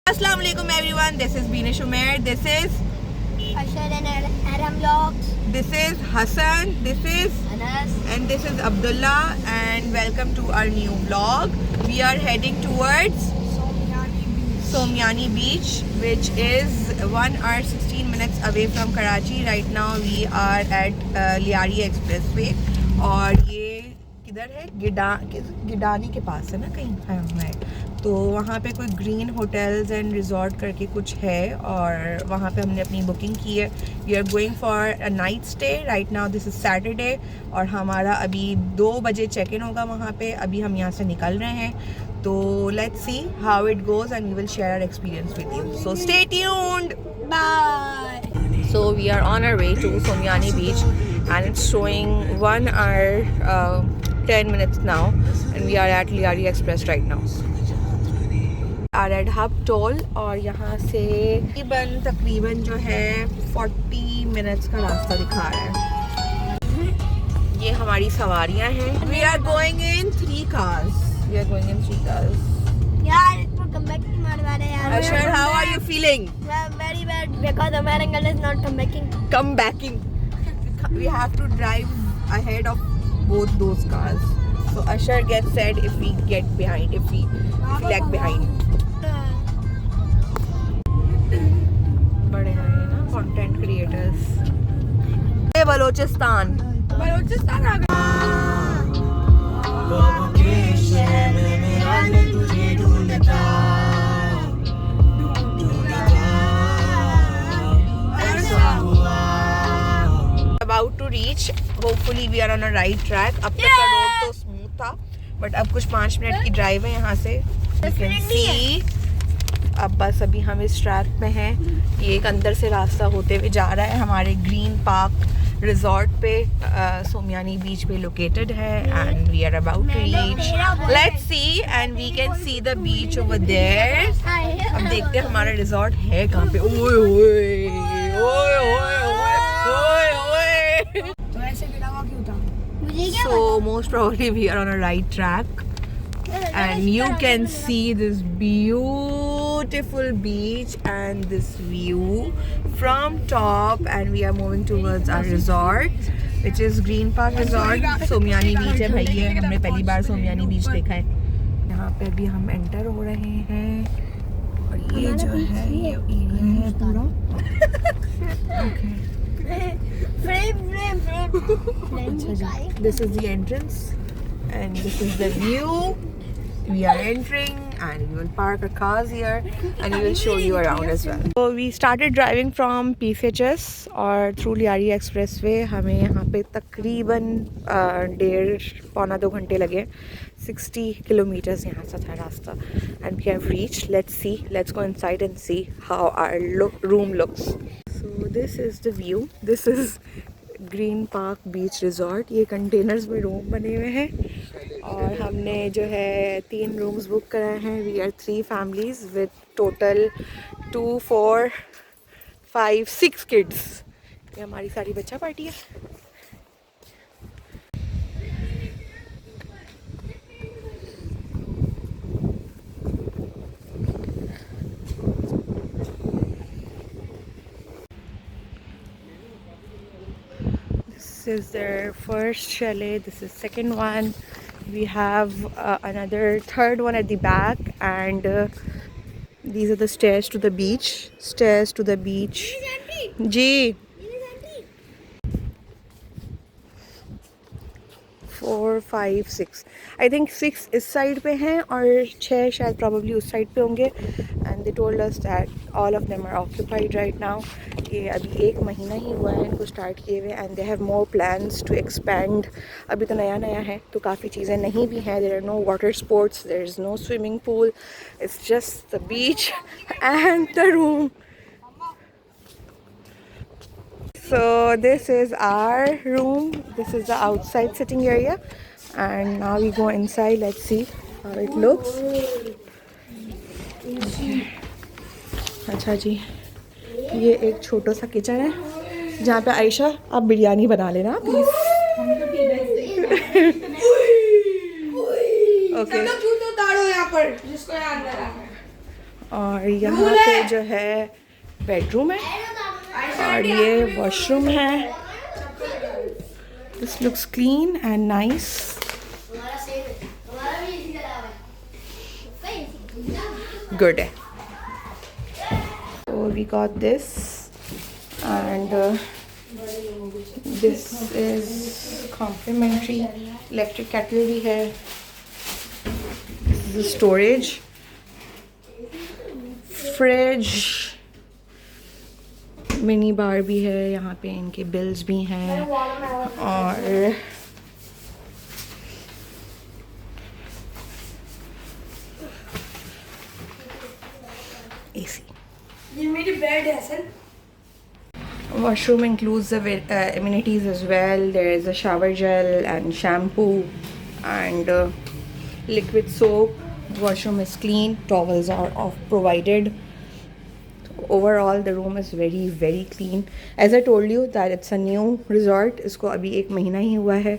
Assalamu alaikum everyone, this is Binish Umair, this is Ashar and Aram Vlogs. this is Hassan, this is Anas. and this is Abdullah, and welcome to our new vlog. We are heading towards Somyani Beach, which is 1 hour 16 minutes away from Karachi. Right now we are at Liari Expressway और ये किधर है, गिडानी के पास है ना कहीं है, तो वहाँ पे कोई ग्रीन होटल्स एंड रिजॉर्ट करके कुछ है और वहाँ पे हमने अपनी बुकिंग की है. We are going for a night stay. Right now this is Saturday और हमारा अभी 2 बजे चेक इन होगा वहाँ पे. अभी हम यहाँ से निकल रहे हैं, तो let's see how it goes and we will share our experience with you. So stay tuned. Bye. So we are on our way to Somyani Beach and it's showing 1 hour 10 minutes now and we are at Liari Express right now. Are at Hub Toll और यहाँ से तकरीबन जो है 40 minutes का रास्ता दिखा रहा है. ये हमारी सवारियाँ हैं. We are going in 3 cars. यार इसको comeback नहीं मार पा रहे यार. Ashar, how are you feeling? Very bad because American girl is not Come backing. We have to drive ahead of both those cars. So Ashar gets sad if we get behind, if we lag behind. बड़े हैं ना content creators. Balochistan आ गए. About to reach. Hopefully we are on a right track. अब तक का road तो smooth था, but अब कुछ 5 मिनट की ड्राइव है यहाँ से. You can see. अब बस अभी हम इस ट्रैक पे हैं. ये एक अंदर से रास्ता होते हुए जा रहा है हमारे ग्रीन पार्क रिजॉर्ट पे. सोमयानी बीच पे लोकेटेड है and we are about to reach. Let's see and we can see the beach over there. अब देखते हैं हमारा रिजॉर्ट है कहाँ पे. ओए ओए ओए ओए ओए ओए. तो ऐसे गिरा हुआ क्यों था? So most probably we are on a right track and you can see this beautiful beach and this view from top, and we are moving towards our resort which is Green Park Resort. Somyani बीच है भाई. ये हमने पहली बार सोमयानी बीच देखा है. यहाँ पे अभी हम एंटर हो रहे हैं और ये जो है ये एरिया है पूरा. Okay. This is the entrance and this is the view. We are entering and we will park our cars here and we will show you around as well. So we started driving from PCHS और through Liari Expressway. हमें यहाँ पे तकरीबन 1.5-2 घंटे लगे. 60 kilometers यहाँ से था रास्ता and we have reached. Let's go inside and see how our room looks. So this is the view. This is green park beach resort. ये कंटेनर्स में रूम बने हुए हैं और हमने जो है 3 रूम्स बुक कराए हैं. We are 3 families with total 2, 4, 5, 6 kids. ये हमारी सारी बच्चा पार्टी है. This is their first chalet. This is second one. We have another third one at the back, and these are the stairs to the beach. Ji 4, 5, 6. I think 6 इस side पे हैं और 6 शायद probably उस side पे होंगे. And they told us that all of them are occupied right now. ये अभी 1 महीना ही हुआ है इनको स्टार्ट किए हुए and they have more plans to expand. अभी तो नया है तो काफ़ी चीज़ें नहीं भी हैं. There are no water sports, there is no swimming pool. It's just the beach and the room. So this is our room. This is the outside sitting area and now we go inside. Let's see how it looks. अच्छा जी, ये एक छोटा सा kitchen है जहाँ पे आयशा आप बिरयानी बना लेना प्लीज. ओके. जूते उतारो यहाँ पर जिसको यहाँ अंदर आना है. और यहाँ पे जो है बेडरूम है और ये वॉशरूम है. This looks clean and nice. Good है. So we got this and this is complimentary. Electric kettle भी है. This is the storage. Fridge. Mini bar भी है. यहाँ पे इनके बिल्स भी हैं और AC. ये मेरी बेड है sir. Washroom includes the amenities as well. There is a shower gel and shampoo and liquid soap. Washroom is clean. Towels are provided. Overall, the room is very clean. As I told you that it's a new resort. इसको अभी 1 महीना ही हुआ है.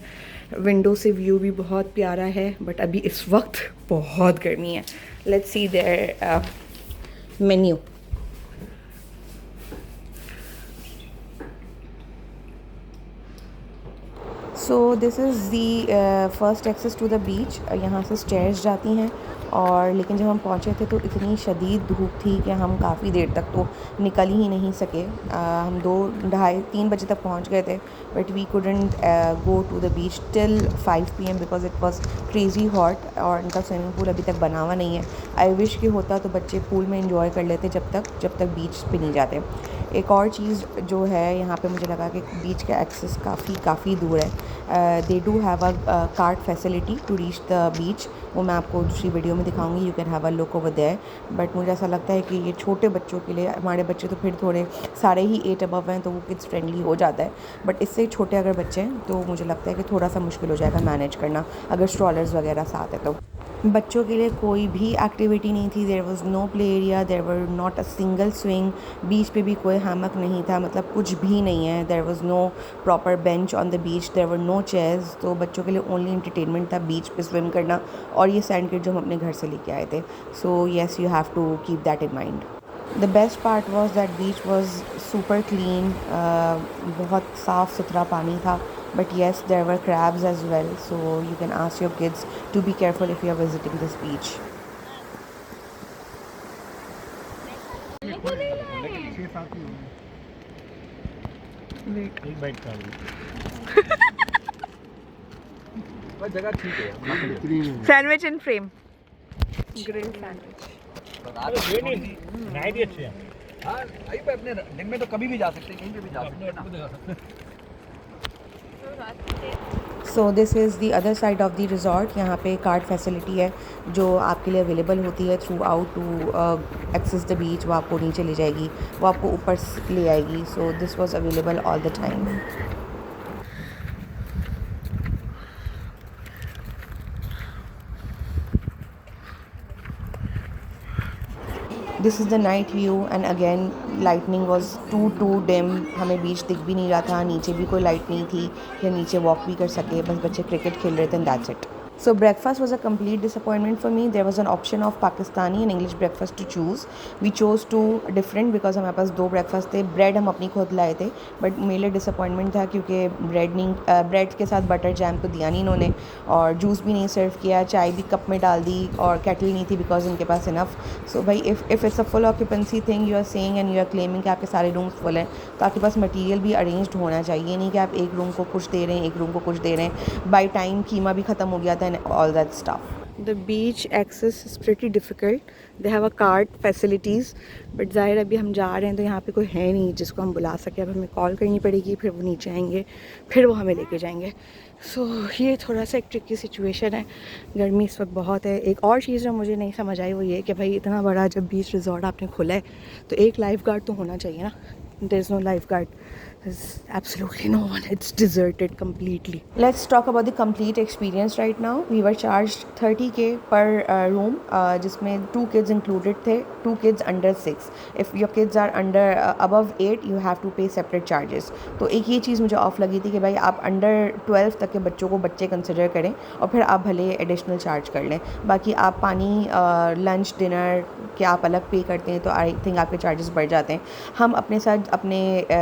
Window से view भी बहुत प्यारा है बट अभी इस वक्त बहुत गर्मी है. Let's see their menu. So this is the first access to the beach. यहाँ से स्टेयर्स जाती हैं और लेकिन जब हम पहुँचे थे तो इतनी शदीद धूप थी कि हम काफ़ी देर तक तो निकल ही नहीं सके. हम 2-2:30-3 बजे तक पहुँच गए थे but we couldn't go to the beach till 5 PM because it was crazy hot और इनका स्विमिंग पूल अभी तक बना हुआ नहीं है. आई विश कि होता तो बच्चे पूल में इंजॉय कर लेते जब तक बीच पे नहीं जाते. एक और चीज़ जो है यहाँ पे मुझे लगा कि बीच का एक्सेस काफ़ी दूर है. They do have a cart facility to reach the beach. वो मैं आपको दूसरी वीडियो में दिखाऊंगी. You can have a look over there. But मुझे ऐसा लगता है कि ये छोटे बच्चों के लिए, हमारे बच्चे तो फिर थोड़े सारे ही 8 अबव हैं तो वो किड्स फ्रेंडली हो जाता है. बट इससे छोटे अगर बच्चे हैं तो मुझे लगता है कि थोड़ा सा मुश्किल हो जाएगा मैनेज करना अगर स्ट्रॉलर्स वगैरह साथ है तो. बच्चों के लिए कोई भी एक्टिविटी नहीं थी. There was no play area. There were not a single swing. Beach पे भी कोई हैमक नहीं था. मतलब कुछ भी नहीं है. There was no proper bench on the beach. There were no chairs. तो बच्चों के लिए ओनली एंटरटेनमेंट था बीच पे स्विम करना और ये सैंड किट जो हम अपने घर से लेके आए थे. So yes, you have to keep that in mind. The best part was that beach was super clean. बहुत साफ़ सुथरा पानी था. But yes, there were crabs as well, so you can ask your kids to be careful if you are visiting this beach. Wait. एक bite का वो जगह ठीक है. Sandwich in frame. Grilled sandwich. अरे नहीं नाइट भी अच्छे हैं. हाँ, अभी पे अपने दिन में तो कभी भी जा सकते हैं, कहीं पे भी जा सकते हैं ना. सो this is the other side of the resort. यहाँ पे कार्ड फैसिलिटी है जो आपके लिए अवेलेबल होती है throughout to access the beach. वो आपको नीचे ले जाएगी, वो आपको ऊपर ले आएगी. So this was available all the time. This is the night view and again lightning was too dim. हमें बीच दिख भी नहीं रहा था. नीचे भी कोई लाइट नहीं थी कि हम नीचे वॉक भी कर सके. बस बच्चे क्रिकेट खेल रहे थे and that's it. So breakfast was a complete disappointment for me. There was an option of Pakistani and English breakfast to choose. We chose two different because हमारे पास 2 breakfast थे. ब्रेड हम अपनी खुद लाए थे बट मेरे लिए डिसअपॉइंटमेंट था क्योंकि ब्रेड के साथ बटर जैम तो दिया नहीं इन्होंने और जूस भी नहीं सर्व किया. चाय भी कप में डाल दी और केटल नहीं थी बिकॉज इनके पास इनफ. सो भाई if it's a full occupancy thing you are saying and you are claiming कि आपके सारे रूम्स फुल हैं तो आपके पास मटीरियल भी अरेंज्ड होना चाहिए. नहीं कि आप एक रूम को कुछ दे रहे हैं, एक रूम को कुछ दे रहे हैं. बाई टाइम कीमा भी ख़त्म हो गया था and all that stuff. The beach access is pretty difficult. They have a cart facilities, but ज़ाहिर अभी हम जा रहे हैं तो यहाँ पे कोई है नहीं जिसको हम बुला सके. अब हमें कॉल करनी पड़ेगी, फिर वो नीचे आएंगे, फिर वो हमें लेके जाएंगे. सो ये थोड़ा सा एक ट्रिकी सिचुएशन है. गर्मी इस वक्त बहुत है. एक और चीज़ जो मुझे नहीं समझ आई वो ये कि भाई इतना बड़ा जब बीच रिजॉर्ट आपने खोला है तो एक लाइफ गार्ड तो होना चाहिए ना. There is no lifeguard. There's absolutely no one. It's deserted completely. Let's talk about the complete experience right now. We were charged 30K per room, जिसमें 2 kids included थे, 2 kids under 6. If your kids are under above 8, you have to pay separate charges. तो एक ये चीज़ मुझे of लगी थी कि भाई आप under 12 तक के बच्चों को बच्चे कंसिडर करें और फिर आप भले एडिशनल चार्ज कर लें. बाकी आप पानी, लंच, डिनर के आप अलग पे करते हैं तो आई थिंक आपके चार्जेस बढ़ जाते हैं. हम अपने साथ अपने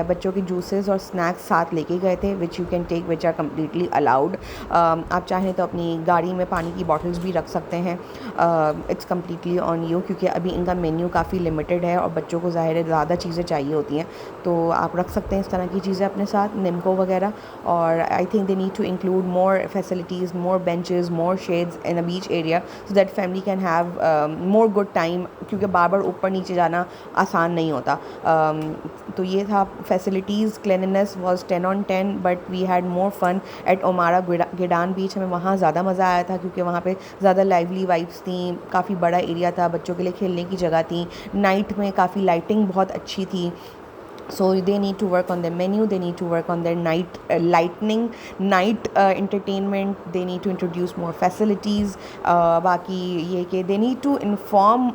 बच्चों के जूसेस और स्नैक्स साथ लेके गए थे, which you can take, which are completely allowed. आप चाहें तो अपनी गाड़ी में पानी की बॉटल्स भी रख सकते हैं. इट्स कम्प्लीटली ऑन यू, क्योंकि अभी इनका मेन्यू काफ़ी लिमिटेड है और बच्चों को ज़ाहिर है ज़्यादा चीज़ें चाहिए होती हैं, तो आप रख सकते हैं इस तरह की चीज़ें अपने साथ, निम्को वगैरह. और I think they need to include more facilities, more benches, more shades in a beach area so that family can have more good time, क्योंकि बार बार ऊपर नीचे जाना आसान नहीं होता. तो ये था. Facilities, cleanliness was 10 on 10, but we had more fun at Omara Gidan beach. हमें वहाँ ज़्यादा मज़ा आया था क्योंकि वहाँ पे ज़्यादा लाइवली वाइब्स थी, काफ़ी बड़ा एरिया था, बच्चों के लिए खेलने की जगह थी, नाइट में काफ़ी लाइटिंग बहुत अच्छी थी. So they need to work on their menu, they need to work on their night lightning, night entertainment, they need to introduce more facilities. बाकी ये कि they need to inform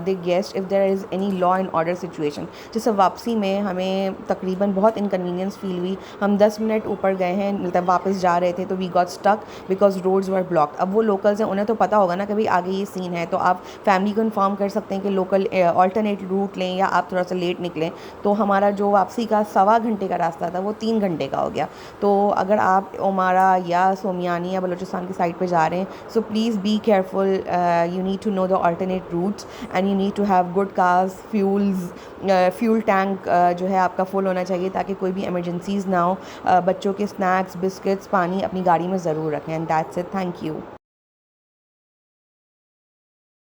the guest if there is any law and order situation. जैसे वापसी में हमें तकरीबन बहुत inconvenience feel हुई. हम 10 मिनट ऊपर गए हैं, मतलब वापस जा रहे थे तो we got stuck because roads were blocked. अब वो locals हैं, उन्हें तो पता होगा ना कि भाई आगे ये सीन है, तो आप फैमिली को इन्फॉर्म कर सकते हैं कि लोकल ऑल्टरनेट रूट लें या आप थोड़ा सा लेट निकलें. तो हमारा जो वापसी का 1.25 घंटे का रास्ता था वो 3 घंटे का हो गया. तो अगर आप ओमारा या सोमियानी या बलूचिस्तान की साइड पे जा रहे हैं, so please be careful. You need to know the alternate routes and you need to have good cars, fuel tank जो है आपका फुल होना चाहिए ताकि कोई भी एमरजेंसीज़ ना हो. बच्चों के स्नैक्स, बिस्किट्स, पानी अपनी गाड़ी में ज़रूर रखें. And that's it. Thank you.